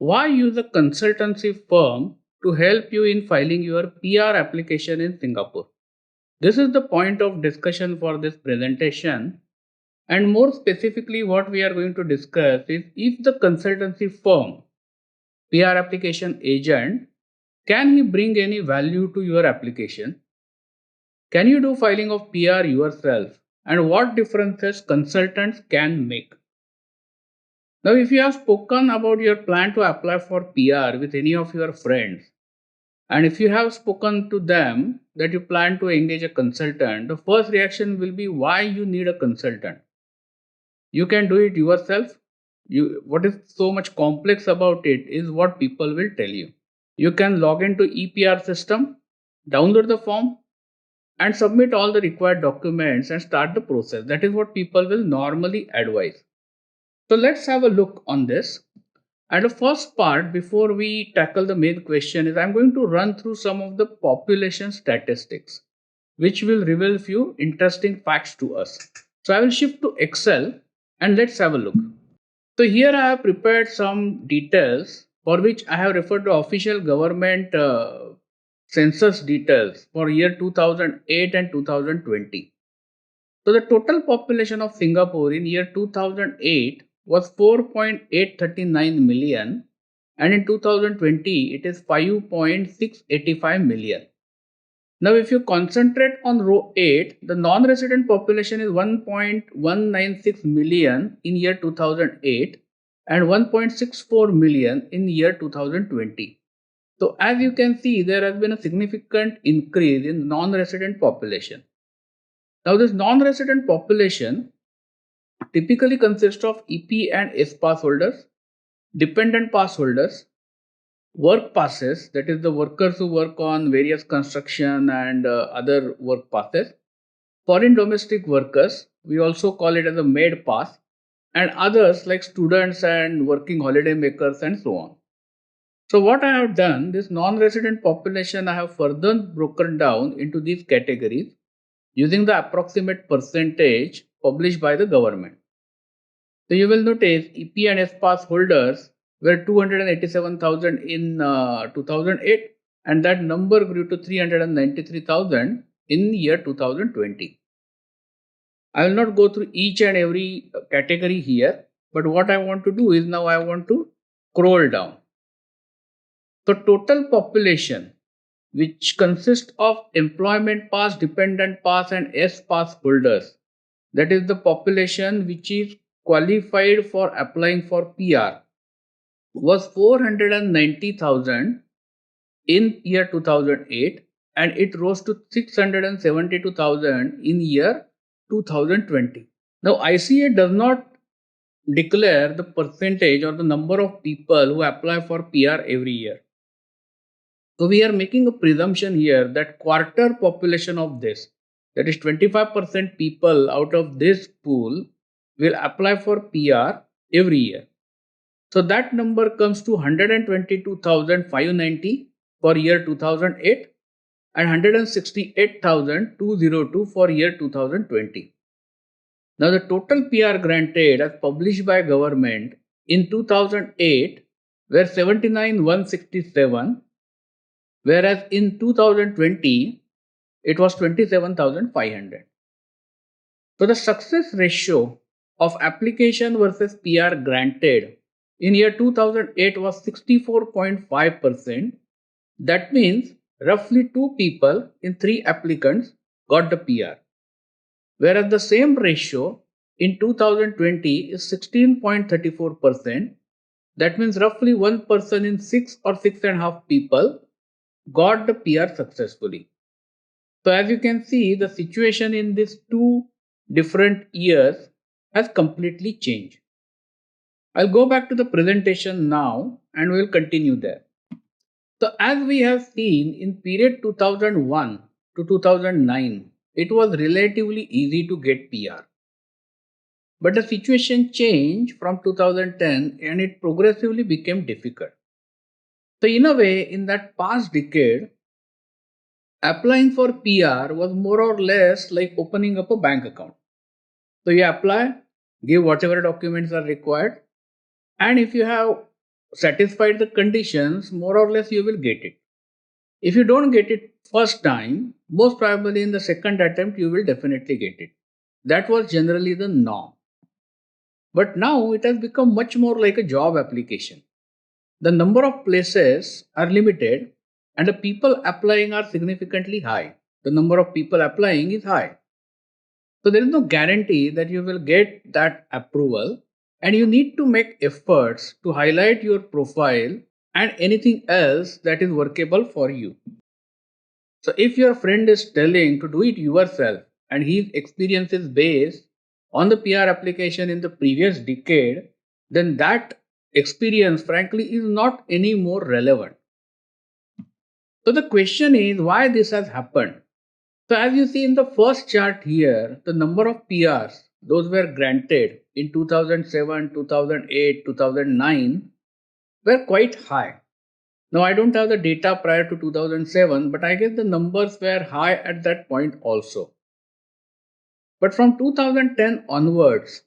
Why use a consultancy firm to help you in filing your PR application in Singapore? This is the point of discussion for this presentation. And more specifically, what we are going to discuss is if the consultancy firm, PR application agent, can he bring any value to your application? Can you do filing of PR yourself? And what differences consultants can make? Now, if you have spoken about your plan to apply for PR with any of your friends, and if you have spoken to them that you plan to engage a consultant, the first reaction will be why you need a consultant. You can do it yourself. What is so much complex about it is what people will tell you. You can log into EPR system, download the form, and submit all the required documents and start the process. That is what people will normally advise. So let's have a look on this. And the first part, before we tackle the main question, is I'm going to run through some of the population statistics, which will reveal few interesting facts to us. So I will shift to Excel and let's have a look. So here I have prepared some details for which I have referred to official government census details for year 2008 and 2020. So the total population of Singapore in year 2008 was 4.839 million, and in 2020 it is 5.685 million. Now if you concentrate on row 8, the non-resident population is 1.196 million in year 2008 and 1.64 million in year 2020. So as you can see, there has been a significant increase in non-resident population. Now this non-resident population typically consists of EP and S pass holders, dependent pass holders, work passes, that is the workers who work on various construction and other work passes, foreign domestic workers, we also call it as a maid pass, and others like students and working holiday makers and so on. So what I have done, this non-resident population I have further broken down into these categories using the approximate percentage published by the government. So you will notice EP and S pass holders were 287,000 in 2008, and that number grew to 393,000 in year 2020. I will not go through each and every category here, but what I want to do is now I want to scroll down. So total population, which consists of employment pass, dependent pass and S pass holders, that is the population which is qualified for applying for PR, was 490,000 in year 2008, and it rose to 672,000 in year 2020. Now ICA does not declare the percentage or the number of people who apply for PR every year. So we are making a presumption here that quarter population of this, that is 25% people out of this pool, will apply for PR every year. So that number comes to 122,590 for year 2008 and 168,202 for year 2020. Now the total PR granted as published by government in 2008 were 79,167, whereas in 2020 it was 27,500. So the success ratio of application versus PR granted in year 2008 was 64.5%. That means roughly 2 people in 3 applicants got the PR. Whereas the same ratio in 2020 is 16.34%. That means roughly 1 person in 6 or 6.5 people got the PR successfully. So as you can see, the situation in these 2 different years has completely changed. I'll go back to the presentation now and we'll continue there. So as we have seen in period 2001 to 2009, it was relatively easy to get PR. But the situation changed from 2010 and it progressively became difficult. So in a way, in that past decade, applying for PR was more or less like opening up a bank account. So you apply, give whatever documents are required, and if you have satisfied the conditions, more or less you will get it. If you don't get it first time, most probably in the second attempt you will definitely get it. That was generally the norm. But now it has become much more like a job application. The number of places are limited and the people applying are significantly high. The number of people applying is high. So there is no guarantee that you will get that approval, and you need to make efforts to highlight your profile and anything else that is workable for you. So if your friend is telling to do it yourself and his experience is based on the PR application in the previous decade, then that experience frankly is not any more relevant. So the question is why this has happened. So as you see in the first chart here, the number of PRs, those were granted in 2007, 2008, 2009 were quite high. Now I don't have the data prior to 2007, but I guess the numbers were high at that point also. But from 2010 onwards,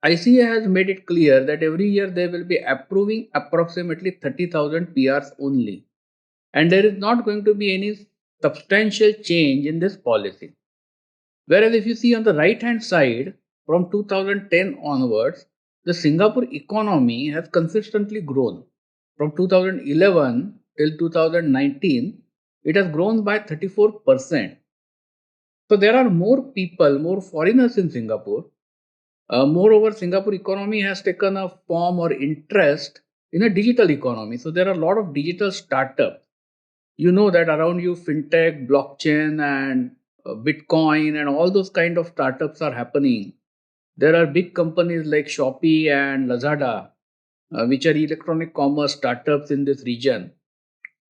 ICA has made it clear that every year they will be approving approximately 30,000 PRs only. And there is not going to be any substantial change in this policy. Whereas if you see on the right hand side, from 2010 onwards, the Singapore economy has consistently grown. From 2011 till 2019, it has grown by 34%. So there are more people, more foreigners in Singapore. Moreover, Singapore economy has taken a form or interest in a digital economy. So there are a lot of digital startups. You know that around you, fintech, blockchain, and Bitcoin, and all those kind of startups are happening. There are big companies like Shopee and Lazada, which are electronic commerce startups in this region.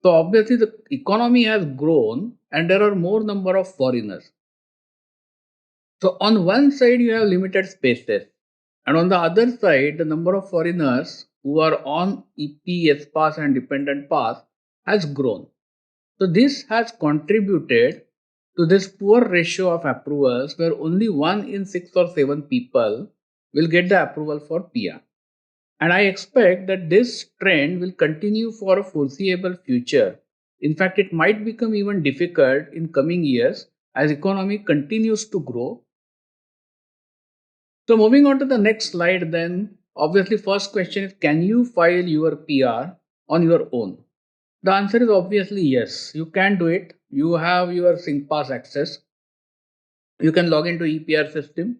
So obviously the economy has grown and there are more number of foreigners. So on one side you have limited spaces, and on the other side the number of foreigners who are on EPS pass and dependent pass has grown. So this has contributed to this poor ratio of approvals where only 1 in 6 or 7 people will get the approval for PR. And I expect that this trend will continue for a foreseeable future. In fact, it might become even difficult in coming years as economy continues to grow. So moving on to the next slide then, obviously first question is, can you file your PR on your own? The answer is obviously yes, you can do it. You have your SingPass access. You can log into EPR system,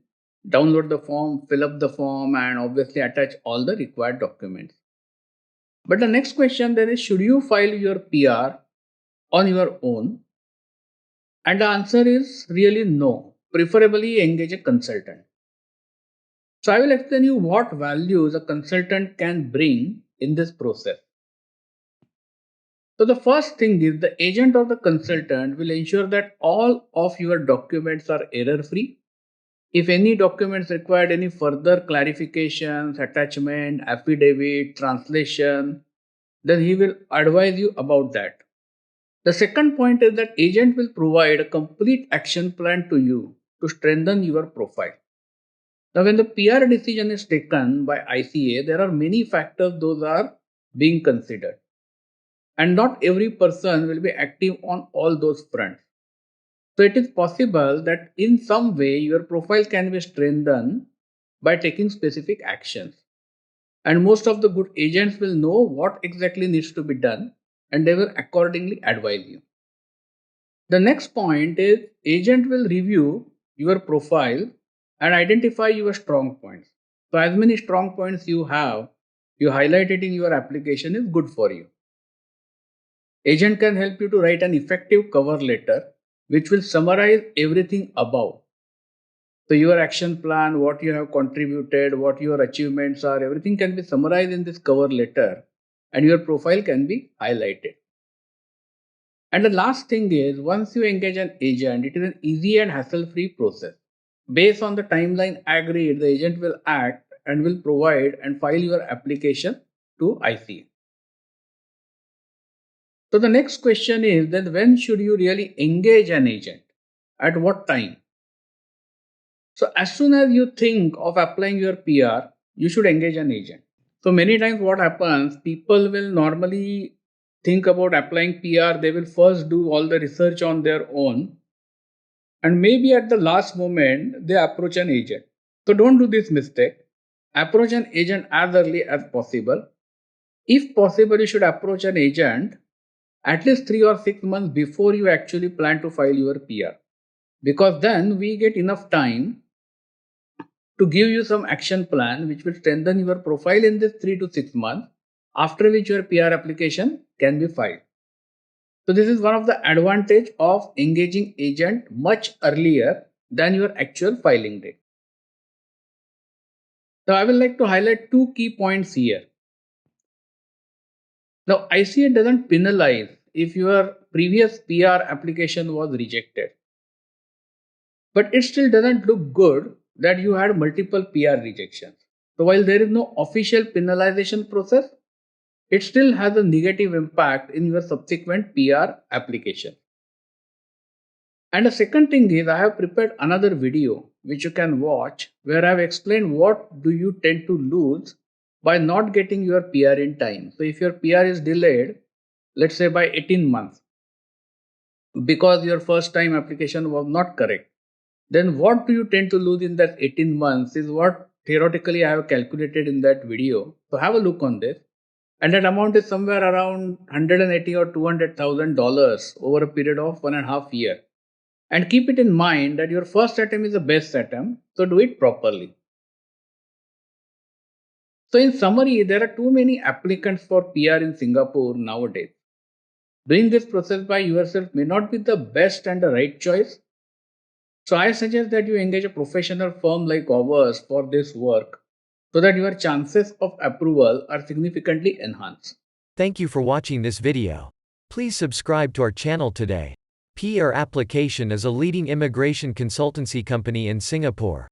download the form, fill up the form, and obviously attach all the required documents. But the next question then is, should you file your PR on your own? And the answer is really no. Preferably engage a consultant. So I will explain you what values a consultant can bring in this process. So the first thing is the agent or the consultant will ensure that all of your documents are error free. If any documents required any further clarifications, attachment, affidavit, translation, then he will advise you about that. The second point is that agent will provide a complete action plan to you to strengthen your profile. Now when the PR decision is taken by ICA, there are many factors those are being considered. And not every person will be active on all those fronts. So it is possible that in some way your profile can be strengthened by taking specific actions. And most of the good agents will know what exactly needs to be done and they will accordingly advise you. The next point is agent will review your profile and identify your strong points. So as many strong points you have, you highlight it in your application is good for you. Agent can help you to write an effective cover letter which will summarize everything above. So your action plan, what you have contributed, what your achievements are, everything can be summarized in this cover letter and your profile can be highlighted. And the last thing is, once you engage an agent, it is an easy and hassle-free process. Based on the timeline agreed, the agent will act and will provide and file your application to ICA. So the next question is then, when should you really engage an agent? At what time? So as soon as you think of applying your PR, you should engage an agent. So many times what happens, people will normally think about applying PR, they will first do all the research on their own, and maybe at the last moment they approach an agent. So don't do this mistake. Approach an agent as early as possible. If possible, you should approach an agent at least 3 or 6 months before you actually plan to file your PR, because then we get enough time to give you some action plan which will strengthen your profile in this 3 to 6 months, after which your PR application can be filed. So this is one of the advantage of engaging agent much earlier than your actual filing date. Now I will like to highlight two key points here. Now ICA doesn't penalize if your previous PR application was rejected, but it still doesn't look good that you had multiple PR rejections. So while there is no official penalization process, it still has a negative impact in your subsequent PR application. And the second thing is, I have prepared another video which you can watch where I have explained what do you tend to lose by not getting your PR in time. So if your PR is delayed, let's say by 18 months, because your first time application was not correct, then what do you tend to lose in that 18 months is what theoretically I have calculated in that video. So have a look on this. And that amount is somewhere around 180 or $200,000 over a period of 1.5 years. And keep it in mind that your first attempt is the best attempt, so do it properly. So in summary, there are too many applicants for PR in Singapore nowadays. Doing this process by yourself may not be the best and the right choice. So I suggest that you engage a professional firm like ours for this work, so that your chances of approval are significantly enhanced. Thank you for watching this video. Please subscribe to our channel today. Epica Application is a leading immigration consultancy company in Singapore.